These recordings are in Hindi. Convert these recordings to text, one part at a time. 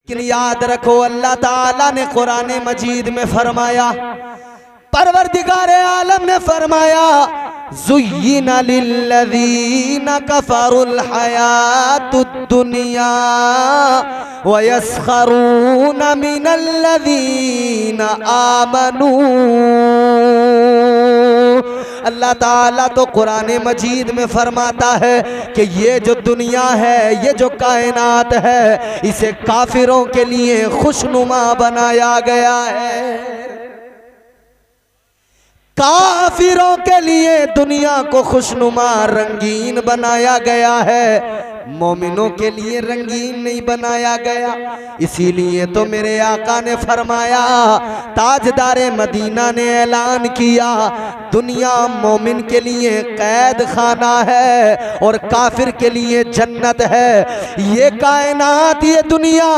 लेकिन याद रखो अल्लाह ताला ने कुरान मजीद में फरमाया, परवरदिगारे आलम ने फरमाया, ज़ुय्यिना लिल्लज़ीना कफ़रुल हयातुद दुनिया व यस्खरूना मिनल्लज़ीना आमनू। अल्लाह ताला तो कुरान मजीद में फरमाता है कि ये जो दुनिया है, ये जो कायनात है, इसे काफिरों के लिए खुशनुमा बनाया गया है। काफिरों के लिए दुनिया को खुशनुमा रंगीन बनाया गया है, मोमिनों के लिए रंगीन नहीं बनाया गया। इसीलिए तो मेरे आका ने फरमाया, ताजदारे मदीना ने ऐलान किया, दुनिया मोमिन के लिए कैद खाना है और काफिर के लिए जन्नत है। ये कायनात, ये दुनिया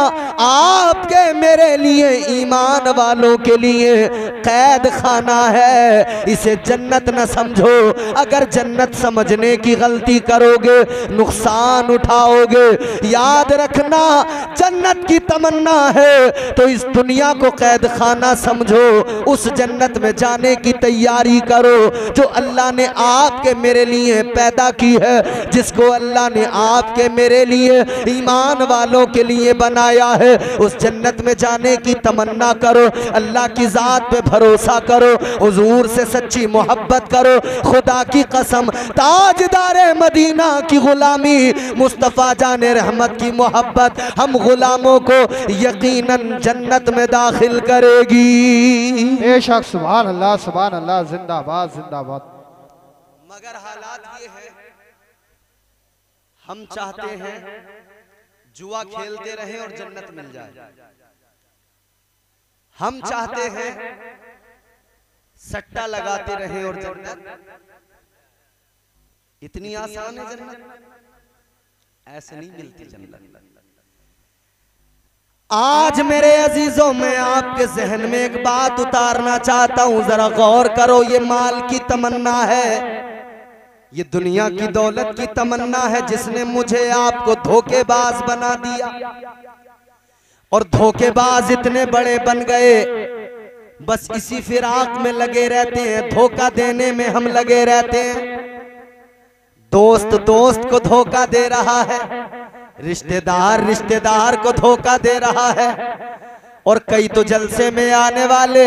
आपके मेरे लिए, ईमान वालों के लिए कैद खाना है, इसे जन्नत न समझो। अगर जन्नत समझने की गलती करोगे, नुकसान उठाओगे। याद रखना, जन्नत की तमन्ना है तो इस दुनिया को कैद खाना समझो, उस जन्नत में जाने की तैयारी करो जो अल्लाह ने आपके मेरे लिए पैदा की है, जिसको अल्लाह ने आपके मेरे लिए, ईमान वालों के लिए बनाया है। उस जन्नत में जाने की तमन्ना करो, अल्लाह की जात पे भरोसा करो, हुजूर से सच्ची मोहब्बत करो। खुदा की कसम, ताजदारे मदीना की गुलामी, मुस्तफ़ा जाने रहमत की मोहब्बत हम गुलामों को यकीनन जन्नत में दाखिल करेगी। बेशक, सुभान अल्लाह, सुभान अल्लाह, जिंदाबाद जिंदाबाद। मगर हालात ये है, हम चाहते हैं जुआ खेलते रहें और जन्नत मिल जाए। हम चाहते हैं सट्टा लगाते रहें और जन्नत। इतनी आसान है जन्नत? ऐसे नहीं मिलती जन्नत। आज मेरे अजीजों, मैं आपके जहन में एक बात उतारना चाहता हूं, जरा गौर करो। ये माल की तमन्ना है, ये दुनिया की दौलत की तमन्ना है, जिसने मुझे आपको धोखेबाज बना दिया। और धोखेबाज इतने बड़े बन गए, बस इसी फिराक में लगे रहते हैं, धोखा देने में हम लगे रहते हैं। दोस्त दोस्त को धोखा दे रहा है, रिश्तेदार रिश्तेदार को धोखा दे रहा है, और कई तो जलसे में आने वाले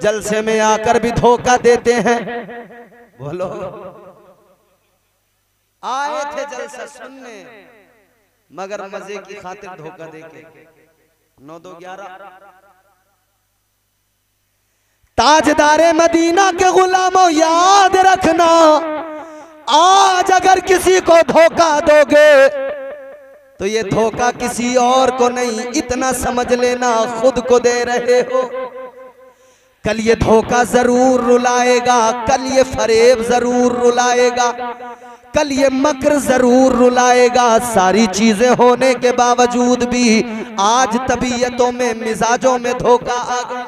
जलसे में आकर भी धोखा देते हैं। बोलो, आए थे जलसा सुनने, मगर मजे की खातिर धोखा देके 9-2-11। ताजदारे मदीना के गुलामों, याद रखना, आज अगर किसी को धोखा दोगे तो ये धोखा किसी और को नहीं, इतना समझ लेना, खुद को दे रहे हो। कल ये धोखा जरूर रुलाएगा, कल ये फरेब जरूर रुलाएगा, कल ये मकर जरूर रुलाएगा। सारी चीजें होने के बावजूद भी आज तबीयतों में, मिजाजों में धोखा आ गया।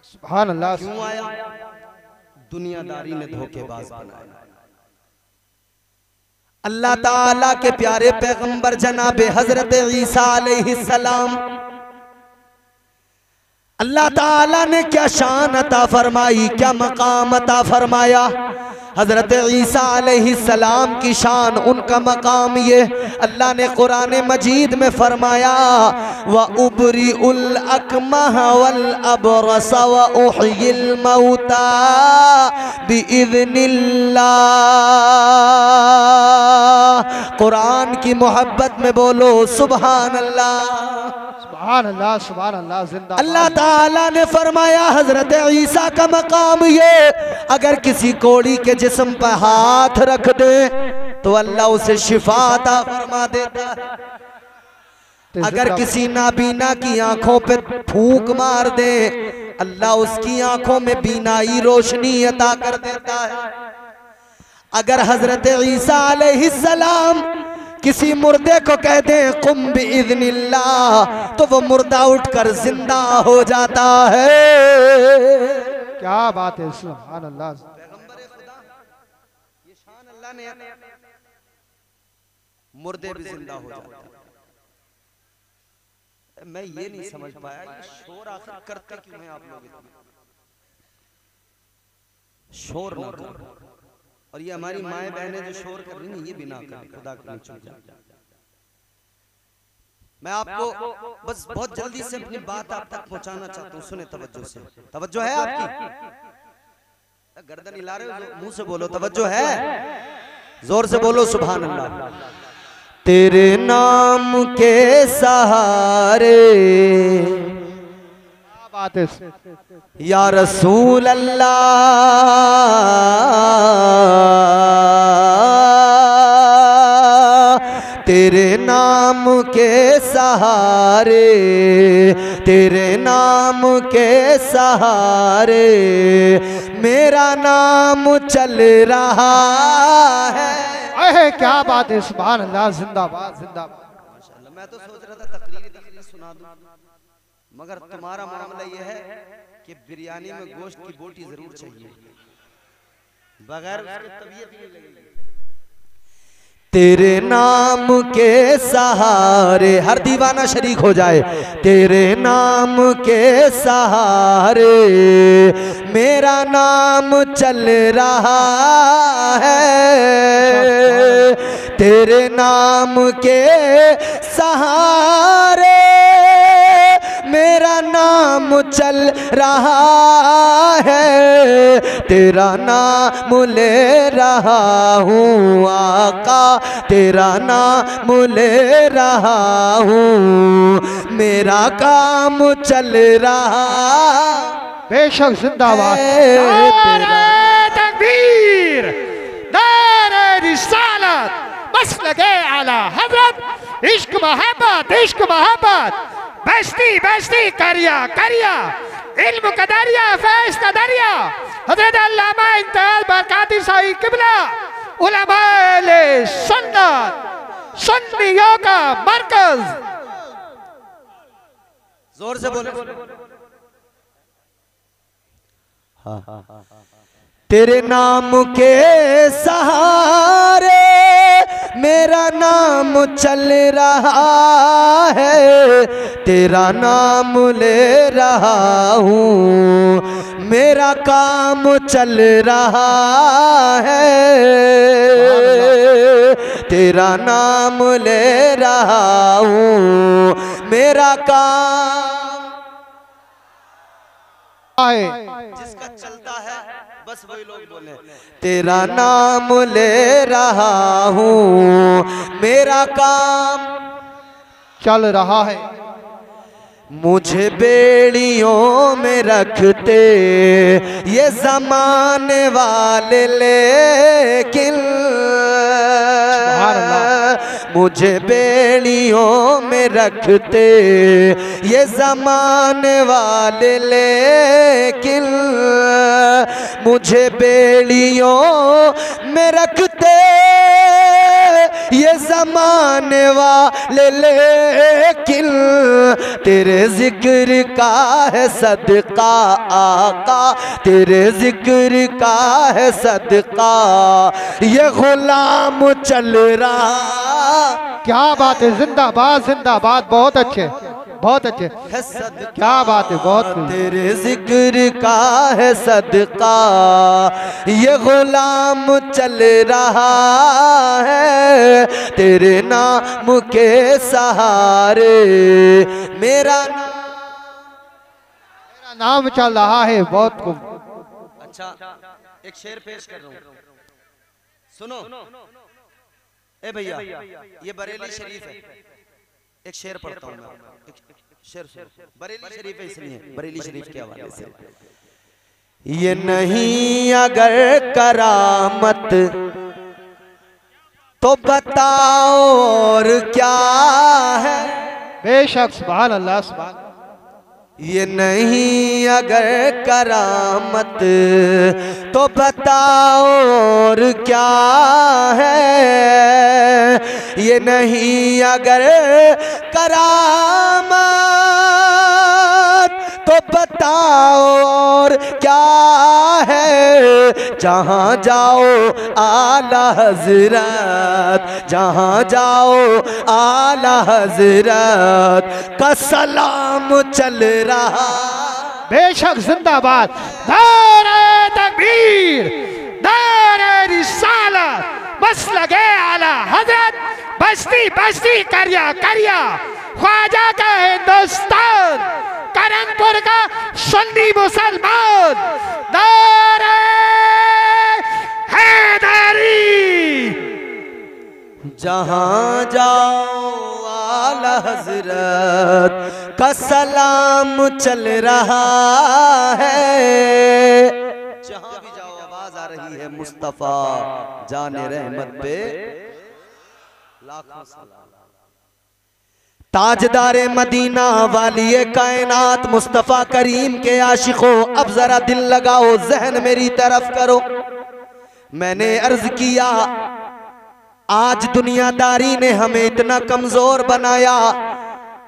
सुभान अल्लाह। क्यों आया? दुनियादारी ने धोखेबाज बनाया। अल्लाह ताला के प्यारे पैगंबर जनाबे हजरत ईसा अलैहिस्सलाम, अल्लाह ताला ने क्या शान अता फरमाई, क्या मकाम अता फरमाया। हजरत ईसा अलैहिस्सलाम की शान, उनका मकाम ये अल्लाह ने कुरान मजीद में फरमाया, व उबरी उल अकमह वल अबरस व उहयिल मौता बिइज़्निल्लाह। कुरान की मोहब्बत में बोलो सुभान अल्लाह, सुभान अल्लाह, सुभान अल्लाह, जिंदाबाद। अल्लाह ताला ने फरमाया हजरत ईसा का मकाम ये, अगर किसी कोड़ी के जिस्म पर हाथ रख दे तो अल्लाह उसे शिफा अता फरमा देता है। अगर किसी नाबीना की आंखों पे फूंक मार दे, अल्लाह उसकी आंखों में बीनाई रोशनी अता कर देता है। अगर हजरत ईसा अलैहिस्सलाम किसी मुर्दे को कह दे कुम बिइज़्निल्लाह, तो वो मुर्दा उठकर जिंदा हो जाता है। क्या बात है, सुभान अल्लाह। पैगंबर खुदा, ये शान अल्लाह ने, मुर्दे भी जिंदा हो जाते हैं। मैं ये नहीं समझ पाया ये शोर आखिर करते क्यों हैं आप लोग इतना? शोर ना करो। और ये हमारी माएं बहनें जो शोर कर रही हैं ये बिना करें, खुदा के लिए चुप जाए। मैं आपको बस बहुत जल्दी से अपनी बात आप तक पहुंचाना चाहता हूं। सुने तवज्जो से, तवज्जो है आपकी? गर्दन हिला रहे हो, मुंह से बोलो तवज्जो है, जोर से बोलो सुभान अल्लाह। तेरे नाम के सहारे बात है या रसूल अल्लाह, तेरे नाम के सहारे, तेरे नाम के सहारे मेरा नाम चल रहा है। अरे क्या बात है, सुभान अल्लाह, जिंदाबाद जिंदाबाद। माशाअल्लाह, मैं तो सोच रहा था तकरीर सुना दूं, मगर तुम्हारा मामला यह है कि बिरयानी में गोश्त की बोटी जरूर चाहिए, बगैर उसके तबीयत नहीं लगेगी। तेरे नाम के सहारे, हर दीवाना शरीक हो जाए। तेरे नाम के सहारे मेरा नाम चल रहा है, तेरे नाम के सहारे मेरा नाम चल रहा है, तेरा नाम ले रहा हूँ आका, तेरा नाम ले रहा हूँ, मेरा काम चल रहा। बेशक जिंदाबाद। तकबीर, नारे रिसालत, बस लगे आला हजरत, इश्क मोहब्बत, इश्क मोहब्बत, बेस्ती बेस्ती करिया करिया, इल्म कदरिया फैज कदरिया, हजरत अल्लामा इंतहाज बरकाती साई किबला, उलमाए सुन्नत, सुन्नियों का मरकज। जोर से बोलो। हाँ। तेरे नाम के सहारे मेरा नाम चल रहा है, तेरा नाम ले रहा हूँ, मेरा काम चल रहा है, तेरा नाम ले रहा हूँ, मेरा काम। जिसका चलता है बस वही लोग बोले, तेरा नाम ले रहा हूँ, मेरा काम चल रहा है। मुझे बेड़ियों में रखते ये ज़माने वाले, लेकिन मुझे बेड़ियों में रखते ये ज़माने वाले, लेकिन मुझे बेड़ियों में रखते ये ज़माने वाले, लेकिन तेरे जिक्र का है सदका आका, तेरे जिक्र का है सदका ये गुलाम चल रहा। क्या बात है, जिंदाबाद जिंदाबाद, बहुत अच्छे बहुत अच्छे, क्या बात है, बहुत। तेरे जिक्र का है सदका ये गुलाम चल रहा है, तेरे नाम के सहारे मेरा नाम चल रहा है। बहुत खूब। अच्छा, एक शेर पेश कर रहा हूँ, सुनो। ए भैया, ये बरेली शरीफ है, एक शेर पढ़ता हूँ मैं, एक शेर सुनो। बरेली शरीफ है इसलिए, बरेली शरीफ के हवाले से। ये नहीं अगर करामत तो बताओ और क्या है। बेशक, सुभान अल्लाह, सुभान। ये नहीं अगर करामत तो बताओ और क्या है, ये नहीं अगर करामत तो बताओ और क्या है, जहाँ जाओ आला हजरत, जहाँ जाओ आला हजरत का सलाम चल रहा। बेशक जिंदाबाद। नारे तकबीर, नारे रिसालत, बस लगे आला हजरत, बस्ती बस्ती करिया करिया, ख्वाजा का हिंदुस्तान, करनपुर का सुन्नी मुसलमान, नारे हैदरी। जहाँ जाओ आला हजरत का सलाम चल रहा है। जहाँ भी जाओ आवाज आ रही है मुस्तफा जाने रहमत पे लाखों सलाम। ताजदारे मदीना वाली कायनात मुस्तफा करीम के आशिकों, अब जरा दिल लगाओ, जहन मेरी तरफ करो। मैंने अर्ज किया आज दुनियादारी ने हमें इतना कमजोर बनाया,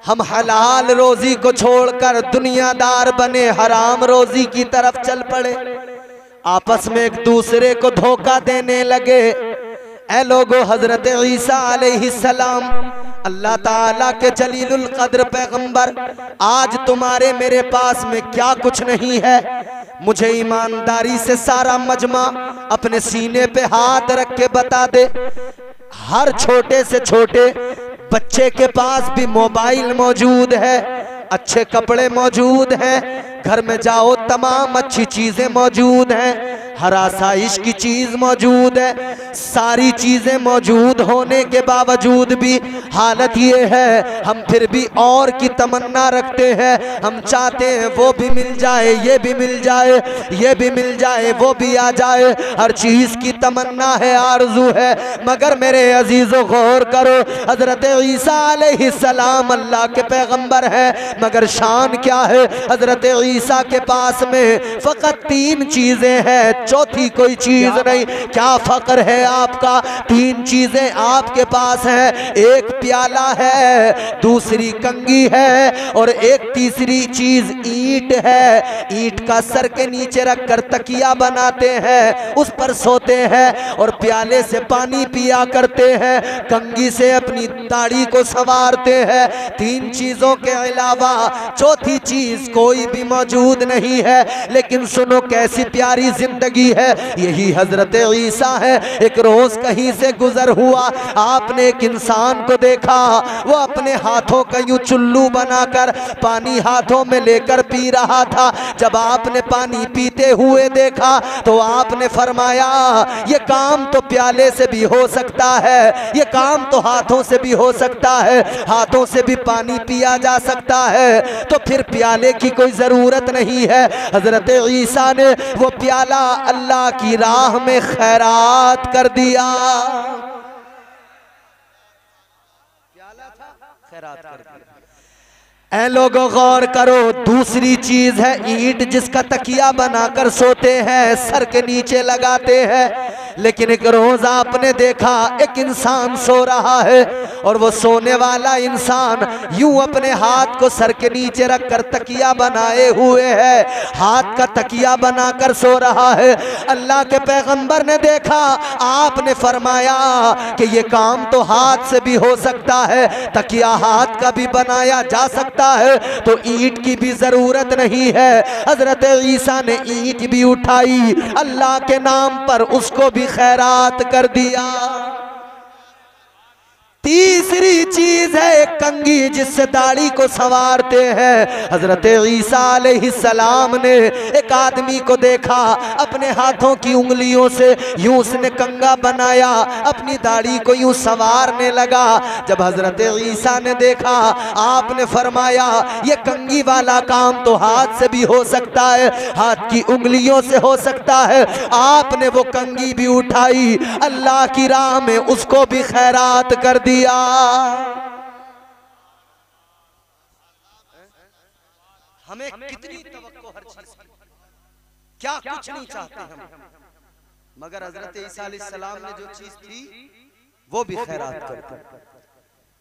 हम हलाल रोजी को छोड़कर दुनियादार बने, हराम रोजी की तरफ चल पड़े, आपस में एक दूसरे को धोखा देने लगे। ऐ लोगो, हजरत ईसा अलैहिस्सलाम अल्लाह ताला के जलीलुल कद्र पैगंबर, आज तुम्हारे मेरे पास में क्या कुछ नहीं है। मुझे ईमानदारी से सारा मजमा अपने सीने पे हाथ रख के बता दे, हर छोटे से छोटे बच्चे के पास भी मोबाइल मौजूद है, अच्छे कपड़े मौजूद हैं, घर में जाओ तमाम अच्छी चीजें मौजूद हैं, हर आसाइश की चीज मौजूद है। सारी चीजें मौजूद होने के बावजूद भी हालत ये है, हम फिर भी और की तमन्ना रखते हैं। हम चाहते हैं वो भी मिल जाए, ये भी मिल जाए, ये भी मिल जाए, वो भी आ जाए, हर चीज की तमन्ना है, आरजू है। मगर मेरे अजीजों गौर करो, हजरत ईसा अलैहिस्सलाम अल्लाह के पैगंबर है, मगर शान क्या है, हजरत ईसा के पास में फकत 3 चीजें हैं, चौथी कोई चीज नहीं। क्या फक्र है आपका, 3 चीजें आपके पास हैं, एक प्याला है, दूसरी कंगी है, और एक तीसरी चीज ईंट है। ईंट का सर के नीचे रखकर तकिया बनाते हैं, उस पर सोते हैं और प्याले से पानी पिया करते हैं, कंगी से अपनी दाढ़ी को संवारते हैं। 3 चीजों के अलावा चौथी चीज कोई भी मौजूद नहीं है। लेकिन सुनो कैसी प्यारी जिंदगी है, यही हजरत ईसा है। एक रोज कहीं से गुजर हुआ, आपने एक इंसान को देखा, वो अपने हाथों का यूं चुल्लू बनाकर पानी हाथों में लेकर पी रहा था। जब आपने पानी पीते हुए देखा तो आपने फरमाया ये काम तो प्याले से भी हो सकता है, ये काम तो हाथों से भी हो सकता है, हाथों से भी पानी पिया जा सकता है, तो फिर प्याले की कोई जरूरत नहीं है। हजरत ईसा ने वो प्याला अल्लाह की राह में खैरात कर दिया। प्याला था, खैरात कर दिया। ऐ लोगों गौर करो, दूसरी चीज है ईंट, जिसका तकिया बनाकर सोते हैं, सर के नीचे लगाते हैं। लेकिन एक रोज आपने देखा एक इंसान सो रहा है और वो सोने वाला इंसान यूं अपने हाथ को सर के नीचे रखकर तकिया बनाए हुए है, हाथ का तकिया बनाकर सो रहा है। अल्लाह के पैगंबर ने देखा, आपने फरमाया कि ये काम तो हाथ से भी हो सकता है, तकिया हाथ का भी बनाया जा सकता है, तो ईंट की भी जरूरत नहीं है। हजरत ईसा ने ईंट भी उठाई, अल्लाह के नाम पर उसको भी खैरात कर दिया। तीसरी चीज है एक कंगी, जिससे दाढ़ी को संवारते हैं। हजरत ईसा अलैहिस्सलाम ने एक आदमी को देखा, अपने हाथों की उंगलियों से यूं उसने कंगा बनाया, अपनी दाढ़ी को यूं संवारने लगा। जब हजरत ईसा ने देखा, आपने फरमाया ये कंगी वाला काम तो हाथ से भी हो सकता है, हाथ की उंगलियों से हो सकता है। आपने वो कंगी भी उठाई, अल्लाह की राह में उसको भी खैरात कर दिया। हमें कितनी तवक्को हर चीज की, क्या कुछ नहीं चाहते हम, मगर हजरत ईसा अलैहिस्सलाम ने जो चीज थी वो भी खैरात करते,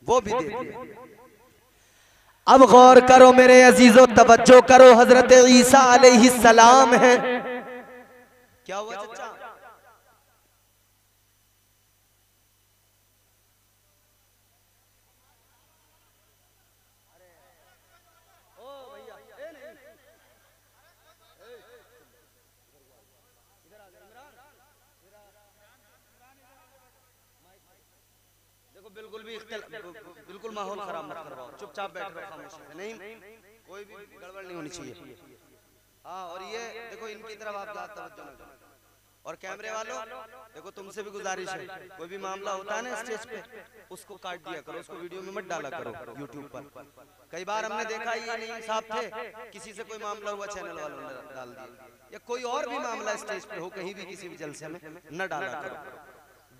वो भी देते। अब गौर करो मेरे अजीजों, तवज्जो करो, हजरत ईसा अलैहिस्सलाम है। क्या हुआ चाचा? चुपचाप बैठ रहो खामोशी से, नहीं कोई भी गड़बड़ नहीं होनी चाहिए। हाँ, और ये देखो इनकी तरफ आप ज्यादा तवज्जो ना करो। और कैमरे वालों देखो, तुमसे भी गुजारिश है, कोई भी मामला होता है ना स्टेज पे, उसको काट दिया करो, उसको वीडियो में मत डाला करो यूट्यूब पर। कई बार हमने देखा ये नहीं इंसाफ थे, किसी से कोई मामला हुआ चैनल वालों ने डाल दिया, या कोई और भी मामला स्टेज पे हो कहीं भी किसी भी जलसे में, न डाला करो।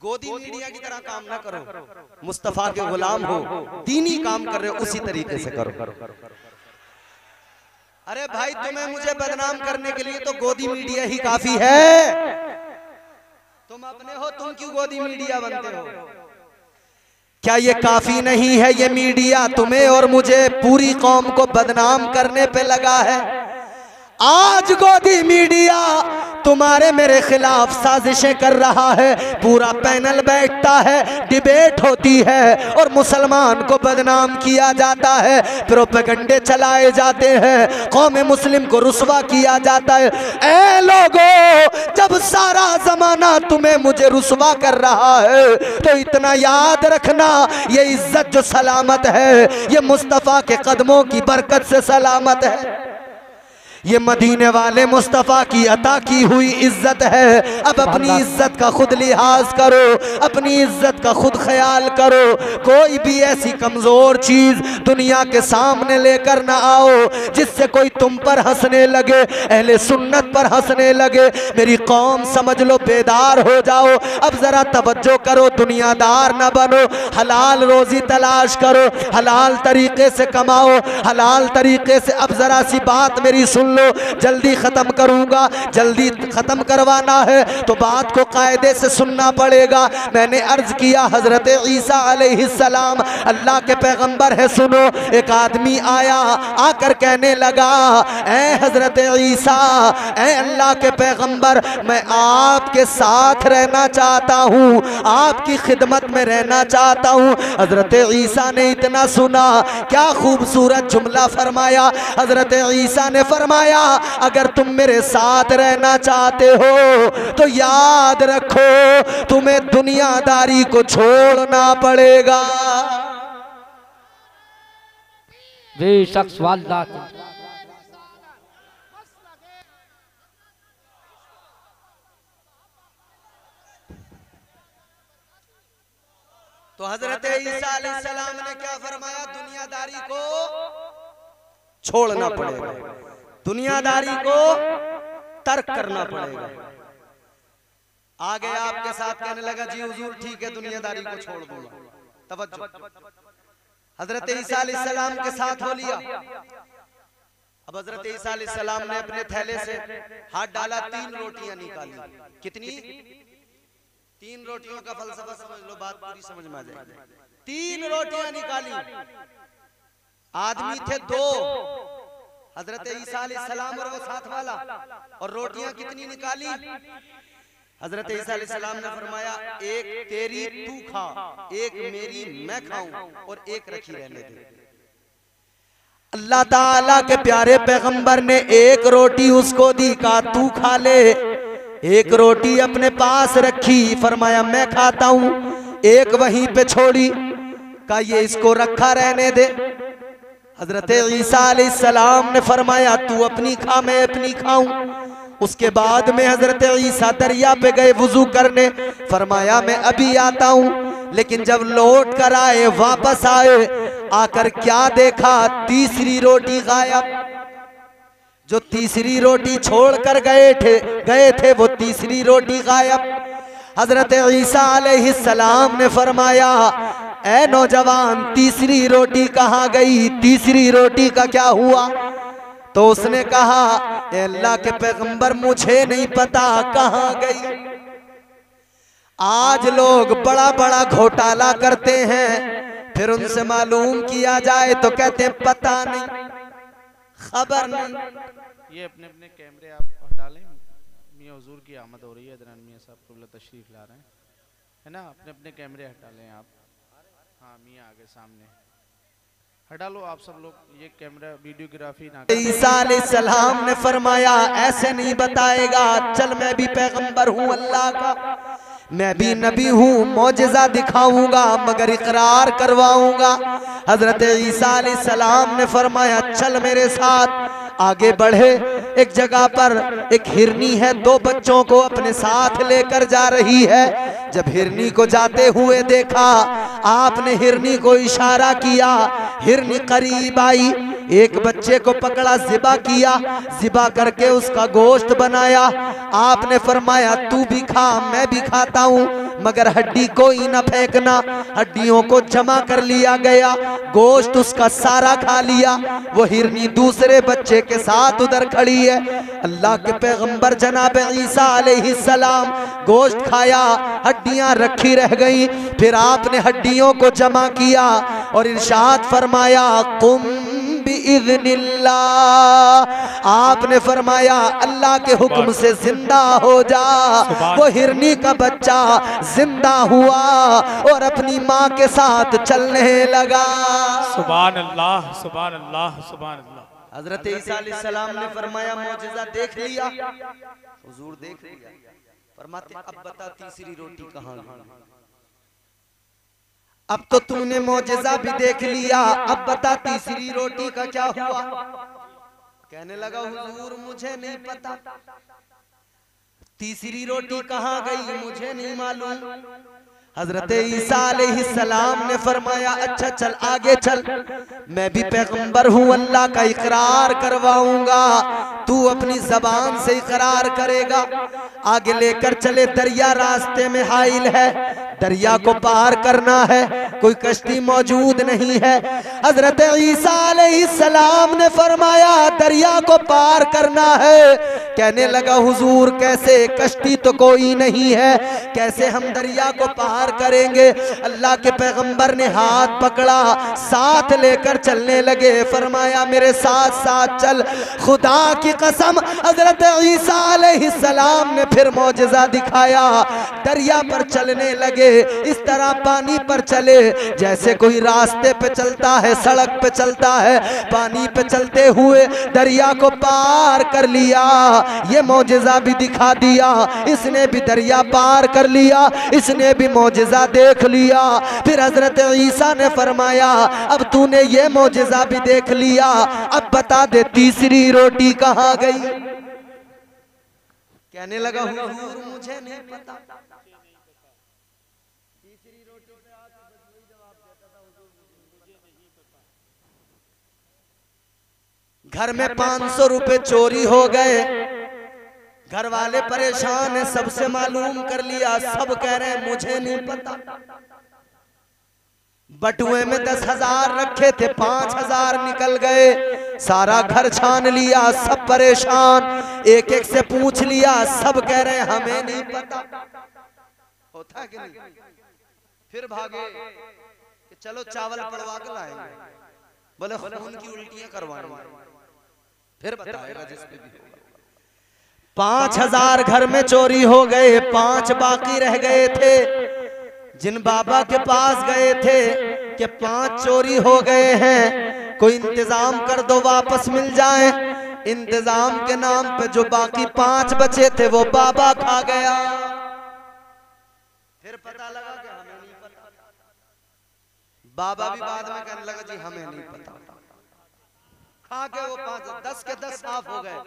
गोदी मीडिया की तरह काम ना करो, मुस्तफा के गुलाम हो, दीनी काम कर रहे हो उसी तरीके से करो। अरे भाई, तुम्हें मुझे बदनाम करने के लिए तो गोदी मीडिया ही काफी है। तुम अपने हो, तुम क्यों गोदी मीडिया बनते हो? क्या ये काफी नहीं है? ये मीडिया तुम्हें और मुझे, पूरी कौम को बदनाम करने पे लगा है। आज गोदी मीडिया तुम्हारे मेरे खिलाफ साजिशें कर रहा है, पूरा पैनल बैठता है, डिबेट होती है और मुसलमान को बदनाम किया जाता है, प्रोपेगेंडे चलाए जाते हैं, कौम मुस्लिम को रुसवा किया जाता है। ऐ लोगों, जब सारा जमाना तुम्हें मुझे रुसवा कर रहा है तो इतना याद रखना, ये इज्जत जो सलामत है ये मुस्तफ़ा के कदमों की बरकत से सलामत है। ये मदीने वाले मुस्तफ़ा की अता की हुई इज्जत है। अब अपनी इज्जत का खुद लिहाज करो, अपनी इज्जत का खुद ख्याल करो। कोई भी ऐसी कमजोर चीज दुनिया के सामने लेकर ना आओ जिससे कोई तुम पर हंसने लगे, अहले सुन्नत पर हंसने लगे। मेरी कौम समझ लो, बेदार हो जाओ। अब जरा तवज्जो करो, दुनियादार ना बनो, हलाल रोजी तलाश करो, हलाल तरीके से कमाओ, हलाल तरीके से। अब जरा सी बात मेरी सुन लो, जल्दी खत्म करूंगा, जल्दी खत्म करवाना है तो बात को कायदे से सुनना पड़ेगा। मैंने अर्ज किया हजरत ईसा अलैहिस्सलाम अल्लाह के पैगंबर है। सुनो, एक आदमी आया, आकर कहने लगा, ऐ हजरत ईसा, ऐ अल्लाह के पैगंबर, मैं आपके साथ रहना चाहता हूँ, आपकी खिदमत में रहना चाहता हूँ। हजरत ईसा ने इतना सुना, क्या खूबसूरत जुमला फरमाया। हजरत ईसा ने फरमाया, अगर तुम मेरे साथ रहना चाहते हो तो याद रखो तुम्हें दुनियादारी को छोड़ना पड़ेगा। बेशक वाल्लाह तो हजरत ईसा अलैहिस्सलाम ने क्या फरमाया? दुनियादारी को छोड़ना पड़ेगा, दुनियादारी को तर्क करना पड़ेगा। आगे आपके साथ कहने लगा, जी हुजूर ठीक है, दुनियादारी को छोड़ दूंगा। तवज्जो, हजरत ईसा अलैहिस्सलाम के साथ हो लिया। अब हजरत ईसा अलैहिस्सलाम ने अपने थैले से हाथ डाला, 3 रोटियां निकाली। कितनी? 3 रोटियों का फलसफा समझ लो, बात पूरी समझ में आ जाएगी। 3 रोटियां निकाली, आदमी थे 2, हजरत ईसा अलैहिस्सलाम और वो साथ वाला। और रोटियां कितनी निकाली? हजरत ईसा अलैहिस्सलाम ने फरमाया, एक तेरी तू खा, एक मेरी मैं खाऊं, और एक रखी रहने दे। अल्लाह ताला के प्यारे पैगंबर ने एक रोटी उसको दी, कहा तू खा ले। एक रोटी अपने पास रखी, फरमाया मैं खाता हूं। एक वहीं पे छोड़ी, कहा ये इसको रखा रहने दे। हजरत ईसा अलैहिस्सलाम ने फरमाया तू अपनी खा, मैं अपनी खाऊं। उसके बाद में हजरत ईसा दरिया पे गए वुजू करने, फरमाया मैं अभी आता हूं। लेकिन जब लौट कर आए, वापस आए, आकर क्या देखा? तीसरी रोटी गायब। जो तीसरी रोटी छोड़कर गए थे वो तीसरी रोटी गायब। हजरत ईसा अलैहिस्सलाम ने फरमाया, ऐ नौजवान, तीसरी रोटी कहाँ गई? तीसरी रोटी का क्या हुआ? तो उसने कहा, अल्लाह के पैगंबर मुझे नहीं पता कहाँ गई। आज लोग बड़ा बड़ा घोटाला करते हैं, फिर उनसे मालूम किया जाए तो कहते हैं पता नहीं, खबर नहीं। ये अपने अपने कैमरे आप हटा लें, मियां हुजूर की आमद हो रही है, अदनान मियां साहब क़िबला तशरीफ ला रहे हैं, है ना? अपने अपने कैमरे हटा लें आप। हाँ मियां आगे सामने हटा लो आप सब लोग, ये कैमरा वीडियोग्राफी ना। ईसा अलैहिस्सलाम ने फरमाया ऐसे नहीं बताएगा, चल मैं भी पैगंबर हूँ अल्लाह का, मैं भी नबी हूँ, मौजज़ा दिखाऊंगा मगर इकरार करवाऊंगा। हजरत ईसा अलैहिस्सलाम ने फरमाया चल मेरे साथ। आगे बढ़े, एक जगह पर एक हिरनी है, दो बच्चों को अपने साथ लेकर जा रही है। जब हिरनी को जाते हुए देखा, आपने हिरनी को इशारा किया, हिरनी करीब आई, एक बच्चे को पकड़ा, ज़िबा किया, ज़िबा करके उसका गोश्त बनाया। आपने फरमाया तू भी खा, मैं भी खाता हूँ, मगर हड्डी कोई न फेंकना। हड्डियों को जमा कर लिया गया, गोश्त उसका सारा खा लिया। वो हिरनी दूसरे बच्चे के साथ उधर खड़ी है। अल्लाह के पैगंबर जनाब ईसा अलैहिस्सलाम गोश्त खाया, हड्डियां रखी रह गई। फिर आपने हड्डियों को जमा किया और इरशाद फरमाया कुम बिइज़्निल्लाह। आपने फरमाया अल्लाह के हुक्म से जिंदा हो जा। वो हिरनी का बच्चा जिंदा हुआ और अपनी माँ के साथ चलने लगा। सुभान अल्लाह, सुभान अल्लाह, सुभान अल्लाह। हजरत ईसा अलैहिस्सलाम ने फरमाया मौजज़ा देख लिया, हुजूर देख लिया। फरमाते अब बता तीसरी रोटी कहाँ गई? अब तो तूने मौजज़ा भी देख लिया, अब बता तीसरी रोटी का क्या हुआ? कहने लगा हुजूर मुझे नहीं पता, तीसरी रोटी कहाँ गई मुझे नहीं मालूम। हजरत ईसा अलैहिस्सलाम ने फरमाया अच्छा चल आगे चल, मैं भी पैगंबर हूँ, अल्लाह का इकरार करवाऊंगा, तू अपनी जबान से इकरार करेगा। आगे लेकर चले, दरिया रास्ते में हाइल है, दरिया को पार करना है, कोई कश्ती मौजूद नहीं है। हजरत ईसा अलैहिस्सलाम ने फरमाया दरिया को पार करना है। कहने लगा हुजूर कैसे, कश्ती तो कोई नहीं है, कैसे हम दरिया को पार करेंगे? अल्लाह के पैगंबर ने हाथ पकड़ा, साथ लेकर चलने लगे। फरमाया मेरे साथ साथ चल। खुदा की कसम हजरत ईसा अलैहिस्सलाम ने फिर मौजज़ा दिखाया, दरिया पर चलने लगे। इस तरह पानी पर चले जैसे कोई रास्ते पे चलता है, सड़क पे चलता है, पानी पे चलते हुए दरिया को पार कर लिया। ये मौजज़ा भी दिखा दिया, इसने भी दरिया पार कर लिया, इसने भी मौजज़ा देख लिया। फिर हजरत ईसा ने फरमाया अब तूने ये मौजज़ा भी देख लिया, अब बता दे तीसरी रोटी कहाँ गई? कहने लगा हुजूर मुझे नहीं पता। घर में 500 रुपए चोरी हो गए, घर वाले परेशान है, सबसे मालूम कर लिया, सब कह रहे हैं मुझे नहीं पता। बटुए में 10,000 रखे थे, 5,000 निकल गए। सारा घर छान लिया, सब परेशान, एक एक से पूछ लिया, सब कह रहे हैं हमें नहीं पता। होता कि नहीं? फिर भागे कि चलो चावल पड़वा के लाएंगे, बोले खून की उल्टियां करवाएंगे, फिर बताएगा जिस पे भी होगा। 5,000 घर में चोरी हो गए, 5 बाकी रह गए थे। जिन बाबा के पास गए थे कि 5 चोरी हो गए हैं, कोई इंतजाम कर दो वापस मिल जाए। इंतजाम के नाम पे जो बाकी 5 बचे थे वो बाबा खा गया। फिर पता लगा कि हमें नहीं पता। बाबा भी बाद में कहने लगा जी हमें नहीं पता। खा के वो 5 10 के 10 साफ हो गए।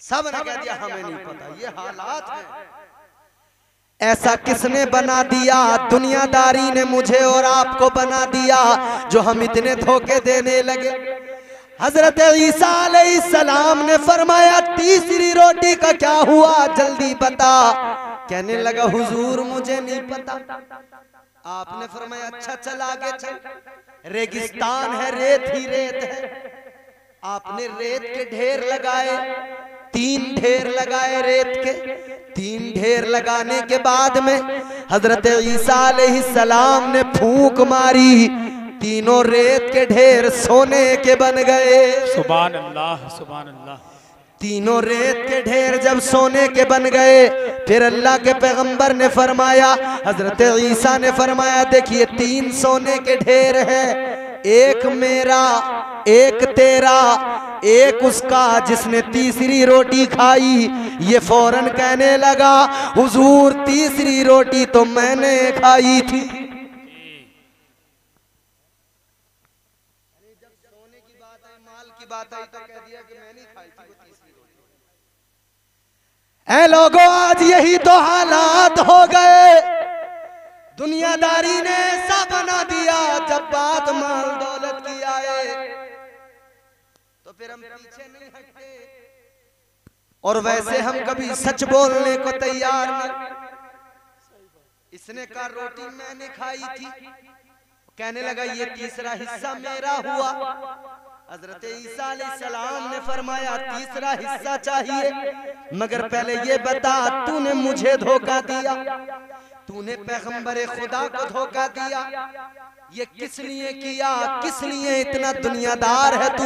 सब ने कह दिया हमें नहीं पता। ये हालात है। ऐसा किसने बना दिया? दुनियादारी ने मुझे और आपको बना दिया, जो हम इतने धोखे देने लगे। हजरत ईसा अलैहिस्सलाम ने फरमाया तीसरी रोटी का क्या हुआ, जल्दी बता। कहने लगा हुजूर मुझे नहीं पता। आपने फरमाया अच्छा चल आगे चल, रेगिस्तान है, रेत ही रेत है। आपने रेत के ढेर लगाए, 3 ढेर लगाए रेत के। 3 ढेर लगाने के बाद में हजरत ईसा अलैहिस्सलाम ने फूंक मारी, तीनों रेत के ढेर सोने के बन गए। सुभान अल्लाह, सुभान अल्लाह। तीनों रेत के ढेर जब सोने के बन गए, फिर अल्लाह के पैगंबर ने फरमाया, हजरत ईसा ने फरमाया देखिए 3 सोने के ढेर हैं, एक मेरा, एक तेरा, एक उसका जिसने तीसरी रोटी खाई, ये फौरन कहने लगा हुजूर तीसरी रोटी तो मैंने खाई थी। जब सोने की बात आई, माल की बात आई तो कह दिया कि मैंने खाई थी वो तीसरी रोटी। ऐ लोगों, आज यही तो हालात हो गए। दुनियादारी ने ऐसा बना दिया, जब बात माल दौलत की आए तो फिर हम पीछे नहीं हटते, और वैसे हम कभी सच बोलने को तैयार नहीं। इसने कहा रोटी मैंने खाई थी, कहने लगा ये तीसरा हिस्सा मेरा हुआ। हजरत ईसा अलैहिस्सलाम ने फरमाया तीसरा हिस्सा चाहिए, मगर पहले ये बता तूने मुझे धोखा दिया, तूने पैगंबर खुदा को धोखा दिया, ये किस लिए किया, किस लिए इतना दुनियादार है तू?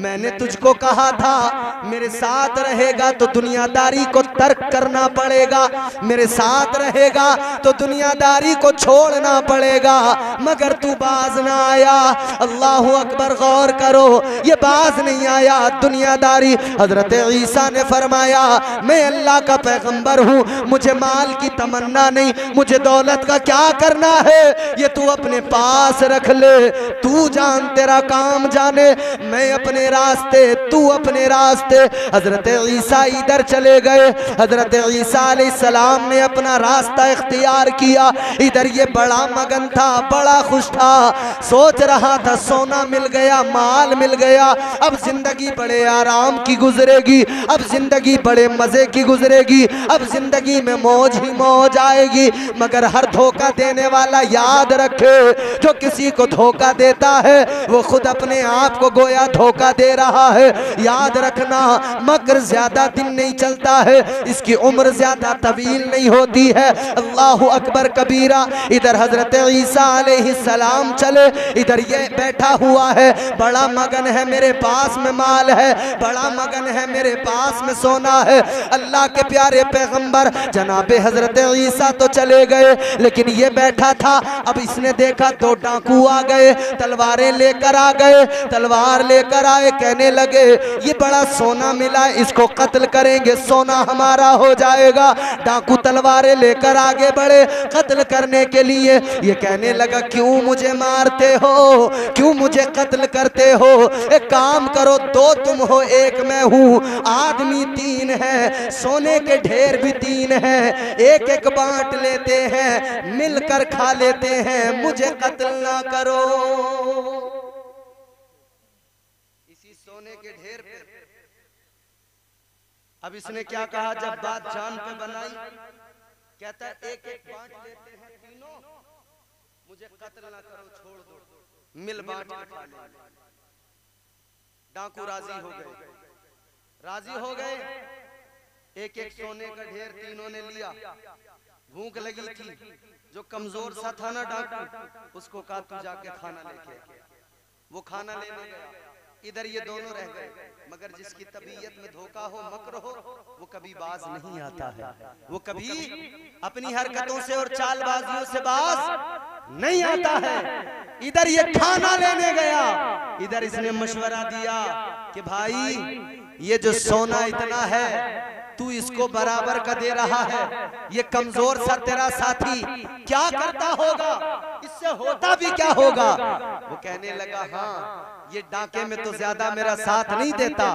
मैंने तुझको कहा था मेरे साथ रहेगा तो दुनियादारी को तर्क करना पड़ेगा, मेरे साथ रहेगा तो दुनियादारी को छोड़ना पड़ेगा, मगर तू बाज ना आया। अल्लाह अकबर, गौर करो, ये बाज नहीं आया दुनियादारी। हजरत ईसा ने फरमाया मैं अल्लाह का पैगंबर हूँ, मुझे माल की तमन्ना नहीं, मुझे दौलत का क्या करना है, ये तू अपने पास रख ले, तू जान तेरा काम जाने, मैं अपने रास्ते तू अपने रास्ते। हजरत ईसा इधर चले गए, हजरत ईसा अलैहिस्सलाम ने अपना रास्ता इख्तियार किया। इधर ये बड़ा मगन था, बड़ा खुश था, सोच रहा था सोना मिल गया, माल मिल गया, अब जिंदगी बड़े आराम की गुजरेगी, अब जिंदगी बड़े मजे की गुजरेगी, अब जिंदगी में मौज ही मौज आएगी। मगर हर धोखा देने वाला याद रखे, जो किसी को धोखा देता है वो खुद अपने आप को गोया धोखा दे रहा है। याद रखना, मकर ज्यादा दिन नहीं चलता है, इसकी उम्र ज्यादा तवील नहीं होती है। अल्लाह अकबर कबीरा। इधर हजरत ईसा अलैहिस्सलाम चले, इधर ये बैठा हुआ है, बड़ा मगन है, मेरे पास में माल है, बड़ा मगन है, मेरे पास में सोना है। अल्लाह के प्यारे पैगंबर जनाबे हजरत ईसा तो चले गए, लेकिन ये बैठा था। अब इसने देखा दो डाकू आ गए, तलवारें लेकर आ गए, तलवार लेकर आए, कहने लगे ये बड़ा सोना मिला, इसको कत्ल करेंगे, सोना हमारा हो जाएगा। डाकू तलवारें लेकर आगे बढ़े कत्ल करने के लिए। ये कहने लगा क्यों मुझे मारते हो, क्यों मुझे कत्ल करते हो, एक काम करो, दो तुम हो एक मैं हूँ, आदमी तीन है, सोने के ढेर भी तीन है, एक एक बांट लेते हैं, मिलकर खा लेते हैं, मुझे कत्ल ना करो। इसी सोने के ढेर पे अब इसने क्या कहा, जब बात जान पे बनाई, कहता है एक एक बांट लेते हैं तीनों, मुझे कत्ल ना करो, छोड़ दो, मिल बांट के खा लेंगे। डाकू राजी हो गए, राजी हो गए, एक एक सोने का ढेर तीनों ने लिया। भूख लगी थी, जो कमजोर सा था ना डाकू, उसको कहा तू जाके खाना लेके, वो खाना लेने गया। इधर ये दोनों रह गए, मगर जिसकी तबीयत में धोखा हो, मकर हो, वो कभी बाज नहीं आता है, वो कभी अपनी हरकतों से और चालबाजियों से बाज नहीं आता है। इधर ये खाना लेने गया, इधर इसने मशवरा दिया कि भाई ये जो सोना इतना है तू इसको बराबर का दे रहा है, ये कमजोर सा तेरा साथी क्या करता होगा, इससे होता भी क्या होगा। वो कहने लगा हाँ ये डाके में तो ज्यादा मेरा साथ नहीं देता,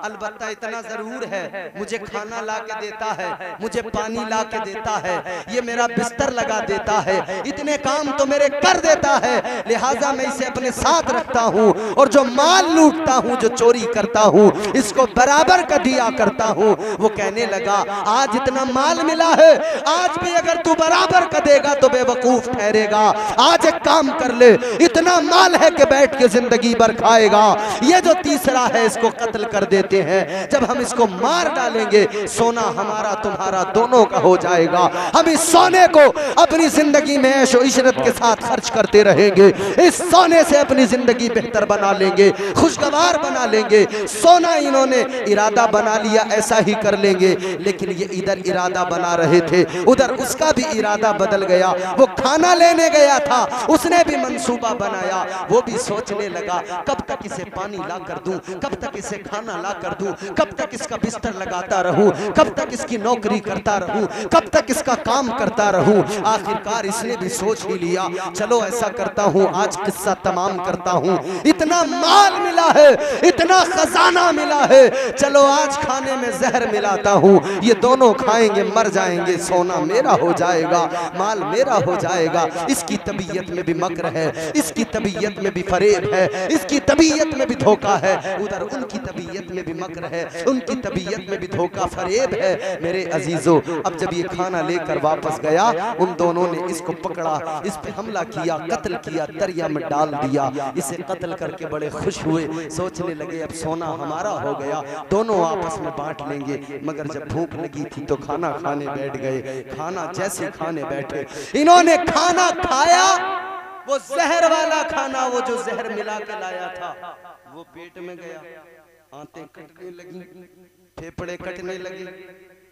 अलबत्ता इतना जरूर है, मुझे खाना ला के देता है, मुझे पानी ला के देता है, ये मेरा बिस्तर लगा देता है, इतने काम तो मेरे कर देता है, लिहाजा मैं इसे अपने साथ रखता हूँ, और जो माल लूटता हूँ, जो चोरी करता हूँ, इसको बराबर का दिया करता हूँ। वो कहने लगा आज इतना माल मिला है, आज भी अगर तू बराबर का देगा तो बेवकूफ ठहरेगा। आज एक काम कर ले, इतना माल है कि बैठ के जिंदगी भर खाएगा। ये जो तीसरा है इसको कत्ल कर देते हैं, जब हम इसको मार डालेंगे सोना हमारा तुम्हारा दोनों का हो जाएगा। हम इस सोने को अपनी जिंदगी में ऐशो इशरत के साथ खर्च करते रहेंगे, इस सोने से अपनी जिंदगी बेहतर बना लेंगे, खुशगवार बना लेंगे। सोना इन्होंने इरादा बना लिया ऐसा ही कर लेंगे। लेंगे, लेकिन ये इधर इरादा बना रहे थे, उधर उसका भी इरादा बदल गया। वो खाना लेने गया था, उसने भी मंसूबा बनाया, वो भी सोचने लगा कब तक इसे पानी ला कर दूं, कब तक इसे खाना ला कर दूं, कब तक इसका बिस्तर लगाता रहूं, कब तक इसकी नौकरी करता रहूं, कब तक इसका काम करता रहूं। आखिरकार इसने भी सोच ही लिया, चलो ऐसा करता हूं, आज किस्सा तमाम करता हूं। इतना माल मिला है, इतना खजाना मिला है, चलो आज खाने में जहर मिलाता हूं, ये दोनों खाएंगे मर जाएंगे, सोना मेरा हो जाएगा, माल मेरा हो जाएगा। इसकी तबीयत में भी मकर है, इसकी तबीयत में भी फरेब है, इसकी तबीयत में भी धोखा है, उधर उनकी तबीयत में भी मकर है, उनकी तबीयत में भी धोखा फरेब है। मेरे अजीजों, अब जब ये खाना लेकर वापस गया, उन दोनों ने इसको पकड़ा, इस पे हमला किया, कत्ल किया, दरिया में डाल दिया। इसे कत्ल करके बड़े खुश हुए, सोचने लगे अब सोना हमारा हो गया, दोनों आपस में बांट लेंगे। मगर जब भूख लगी थी तो खाना खाने बैठ गए। खाना जैसे खाने बैठे, इन्होंने खाना खाया, वो जहर वाला खाना, वो जो जहर मिला के लाया था, वो पेट में गया। आंतें कटने लगी, फेफड़े कटने लगे,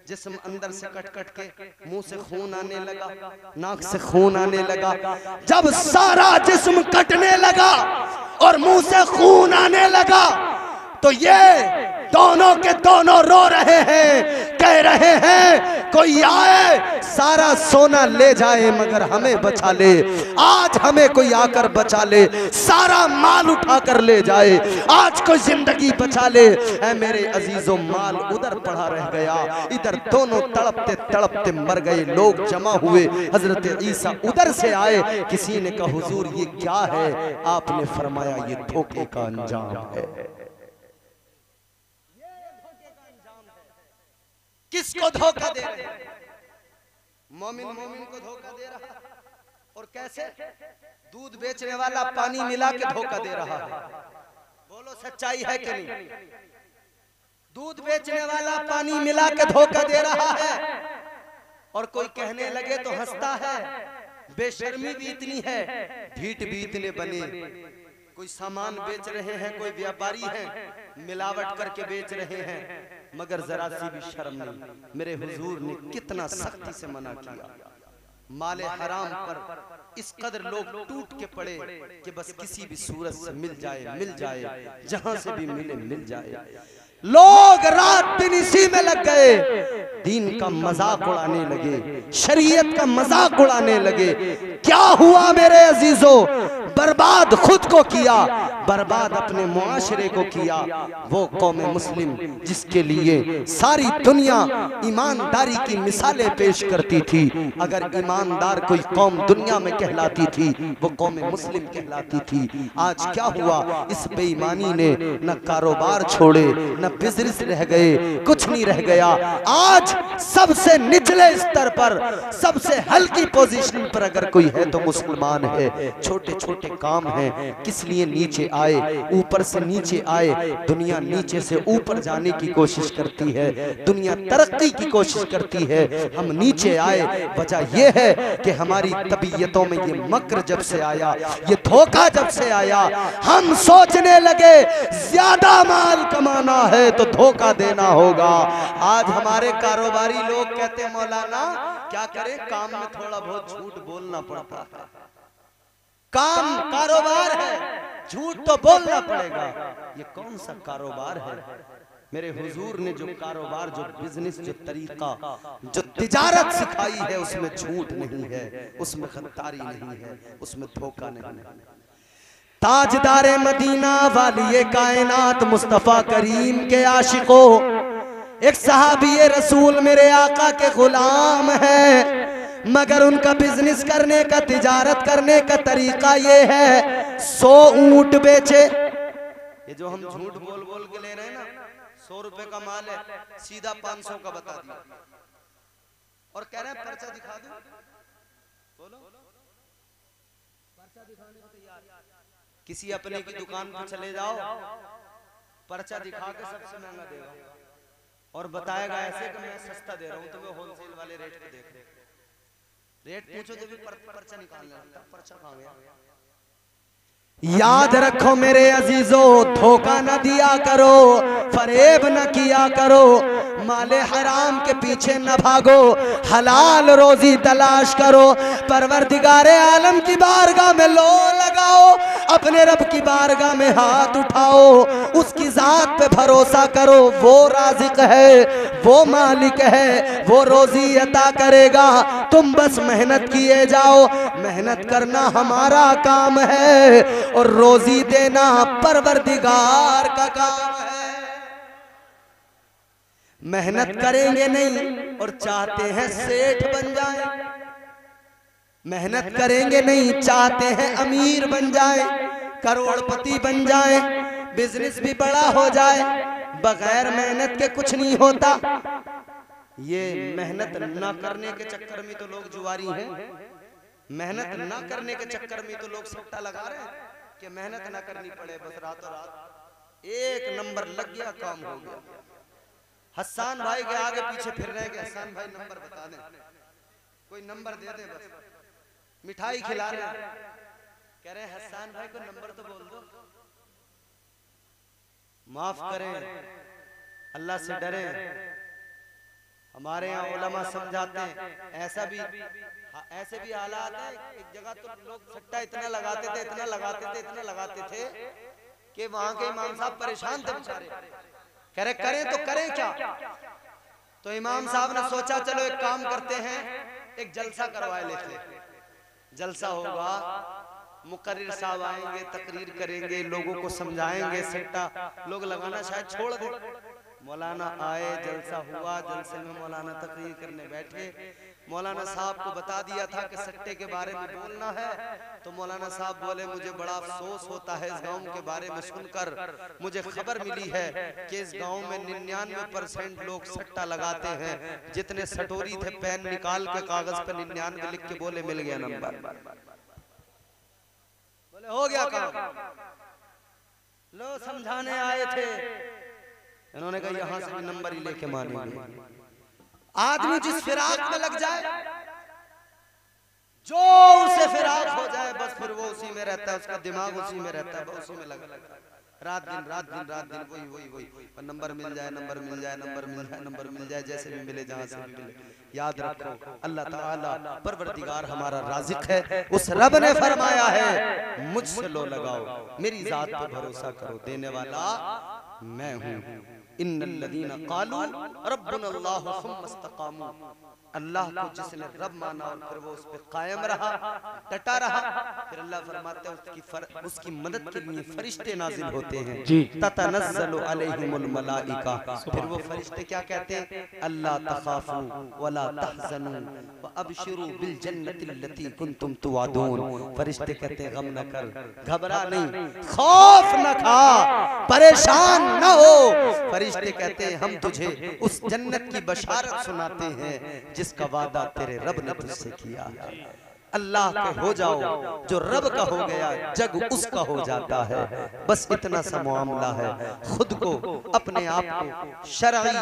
जिस्म अंदर से कट कट के मुंह से खून आने लगा, नाक से खून आने लगा। जब सारा जिस्म कटने लगा और मुंह से खून आने लगा, तो ये दोनों के दोनों रो रहे हैं, कह रहे हैं कोई आए सारा सोना ले जाए मगर हमें बचा ले, आज हमें कोई आकर बचा ले, सारा माल उठाकर ले जाए, आज कोई जिंदगी बचा ले। ऐ मेरे अजीजों, माल उधर पड़ा रह गया, इधर दोनों तड़पते तड़पते मर गए। लोग जमा हुए, हजरत ईसा उधर से आए, किसी ने कहा हुजूर ये क्या है? आपने फरमाया ये धोखे का अंजाम है। किसको धोखा दे रहे हैं? मोमिन मोमिन को धोखा दे रहा है। और कैसे? दूध बेचने वाला पानी मिला के धोखा दे रहा है। बोलो सच्चाई है कि नहीं? दूध बेचने वाला पानी मिला के धोखा दे रहा है, और कोई कहने लगे तो हंसता है। बेशर्मी भी इतनी है, ढीठ भी इतने बने। कोई सामान बेच रहे हैं, कोई व्यापारी हैं, मिलावट करके बेच रहे हैं, मगर जरा सी भी शर्म नहीं। मेरे हुजूर ने कितना सख्ती से मना किया। माले हराम पर इस कदर लोग टूट के पड़े कि बस किसी भी सूरत से मिल जाए, जहां से भी मिले मिल जाए। लोग रात दिन इसी में लग गए, दीन का मजाक उड़ाने लगे, शरीयत का मजाक उड़ाने लगे। क्या हुआ मेरे अजीजों? बर्बाद खुद को किया, बर्बाद अपने मुआशरे को किया। वो कौम मुस्लिम जिसके लिए सारी दुनिया ईमानदारी की मिसालें पेश करती थी, अगर ईमानदार कोई कौम दुनिया में कहलाती थी, वो कौम मुस्लिम कहलाती थी। आज क्या हुआ? इस बेईमानी ने न कारोबार छोड़े, न बिजनेस रह गए, कुछ नहीं रह गया। आज सबसे निचले स्तर पर, सबसे हल्की पोजीशन पर अगर कोई है तो मुसलमान है। छोटे छोटे काम है, किस लिए नीचे आए, ऊपर से नीचे आए। दुनिया नीचे से ऊपर जाने की कोशिश करती है, दुनिया तरक्की की कोशिश करती है, हम नीचे आए। वजह यह है कि हमारी तबीयतों में ये मकर जब से आया, ये धोखा जब से आया, हम सोचने लगे ज्यादा माल कमाना है तो धोखा देना होगा। आज हमारे कारोबारी लोग कहते हैं मौलाना क्या करें, काम में थोड़ा बहुत झूठ बोलना पड़ता है। काम कारोबार है, झूठ तो बोलना पड़ेगा। ये कौन सा कारोबार है? मेरे हुजूर ने जो कारोबार, जो बिजनेस, जो तरीका, जो तिजारत सिखाई है, उसमें झूठ नहीं है, उसमें खत्तारी नहीं है, उसमें धोखा नहीं है। ताजदारे मदीना वालिए कायनात मुस्तफा करीम के आशिकों, एक सहाबी रसूल मेरे आका के गुलाम है, मगर उनका बिजनेस करने का, तिजारत करने का तरीका ये है 100 ऊंट बेचे। ये जो हम झूठ बोल बोल के ले रहे हैं ना, 100 रुपए का माल है, सीधा 500 का बता दिया और कह रहे हैं पर्चा दिखा दो। बोलो, पर्चा दिखाने को तैयार। किसी अपने की दुकान पर चले जाओ, पर्चा दिखा के सबसे महंगा देगा और बताएगा ऐसे कि मैं सस्ता दे रहा हूं, तो वो होलसेल वाले रेट पे देख रहे। रेट पूछो तो भी पर्चा निकालना है, तब पर्चा कहां गया? याद रखो मेरे अजीजों, धोखा न दिया करो, फरेब न किया करो, माले हराम के पीछे न भागो, हलाल रोजी तलाश करो, परवरदिगारे आलम की बारगाह में लो लगाओ, अपने रब की बारगाह में हाथ उठाओ, उसकी जात पे भरोसा करो, वो राज़िक है, वो मालिक है, वो रोजी अता करेगा। तुम बस मेहनत किए जाओ, मेहनत करना हमारा काम है और रोजी देना परवरदिगार का काम है। मेहनत करेंगे नहीं और चाहते हैं सेठ बन जाए, मेहनत करेंगे नहीं चाहते हैं अमीर बन जाए, करोड़पति बन जाए, बिजनेस भी बड़ा हो जाए, बगैर मेहनत के कुछ नहीं होता। ये मेहनत ना करने के चक्कर में तो लोग जुआरी हैं, मेहनत ना करने के चक्कर में तो लोग सट्टा लगा रहे हैं कि मेहनत ना करनी पड़े, बस रातों रात एक नंबर लग गया, काम हो गया। हसन भाई के आगे पीछे फिर रहे कि हसन भाई नंबर बता दें, कोई नंबर दे दे, बस मिठाई खिला रहे हैं, कह रहे हसन भाई को नंबर तो बोल दो। माफ करें, अल्लाह से डरें। हमारे यहाँ उलमा समझाते हैं, ऐसे भी हालात है, एक जगह तो लोग सट्टा इतना लगाते थे, इतना लगाते थे कि वहां के इमाम साहब परेशान थे बेचारे, करें तो करें क्या। तो इमाम साहब ने सोचा चलो एक काम करते हैं, एक जलसा करवा लेते, जलसा होगा, मुकर्रिर साहब आएंगे, तकरीर करेंगे, लोगों को समझाएंगे, सट्टा लोग लगाना शायद छोड़ दे। मौलाना आए, जलसा हुआ, जलसे में मौलाना तकरीर करने बैठे, मौलाना साहब को बता दिया था कि सट्टे के बारे में बोलना है, तो मौलाना साहब बोले मुझे बड़ा अफसोस होता है इस गांव के बारे में सुनकर, मुझे खबर मिली है कि इस गांव में 99% लोग सट्टा लगाते हैं, जितने सटोरी थे पेन निकाल के कागज पर 99 लिख के बोले मिल गया नंबर, बोले हो गया काम। लोग समझाने आए थे, इन्होंने कहा यहां से भी नंबर ही लेके मानेंगे। आदमी जिस फिराक में लग जाए, जो उसे फिराक हो जाए, बस फिर वो उसी में रहता है, उसका दिमाग उसी में रहता है, उसी में लगा रात दिन वही नंबर मिल जाए, जैसे भी मिले, जहां से भी मिले। याद रखो अल्लाह ताला परवरदिगार हमारा राज़िक है, उस रब ने फरमाया है मुझसे लो लगाओ, मेरी जात पर भरोसा करो, देने वाला मैं हूँ। इन्नल्लज़ीना क़ालू रब्बुनल्लाहु सुम्मा इस्तक़ामू, अल्लाह को जिसने रब माना और फिर वो उस पे कायम रहा, डटा रहा, फिर अल्लाह फरमाते हैं उसकी मदद के लिए फरिश्ते नाजिल होते हैं, ततनज़्ज़लु अलैहिमुल मलाइका, फिर वो फरिश्ते क्या कहते हैं, अल्ला तख़ाफू वला तहज़नू व अबशिरू बिल जन्नति अल्लती कुंतुम तुआदून। फरिश्ते कहते हैं गम न कर, घबरा नहीं, खौफ न खा, परेशान न हो। फरिश्ते कहते हैं हम तुझे उस जन्नत की बशारत सुनाते हैं जिसका वादा तेरे रब ने तुझसे किया है। अल्लाह के हो जाओ, जो रब का हो गया जग उसका हो जाता है। बस इतना सा मामला है, खुद को अपने आप को शरई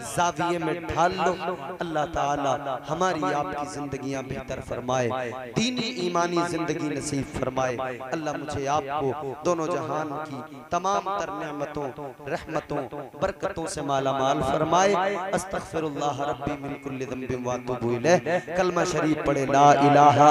ज़ाविये में ढाल लो, अल्लाह ताला हमारी आपकी जिंदगियां बेहतर फरमाए, दीनी ईमानी जिंदगी नसीब फरमाए। अल्लाह मुझे आपको दोनों जहान की तमाम तर नेमतों, रहमतों, बरकतों से माला माल फरमाए। अस्तगफिरुल्लाह रब्बी मिन कुल्लि ज़ंबिन व अतूबु इलैह। कलमा शरीफ पढ़े ला इलाहा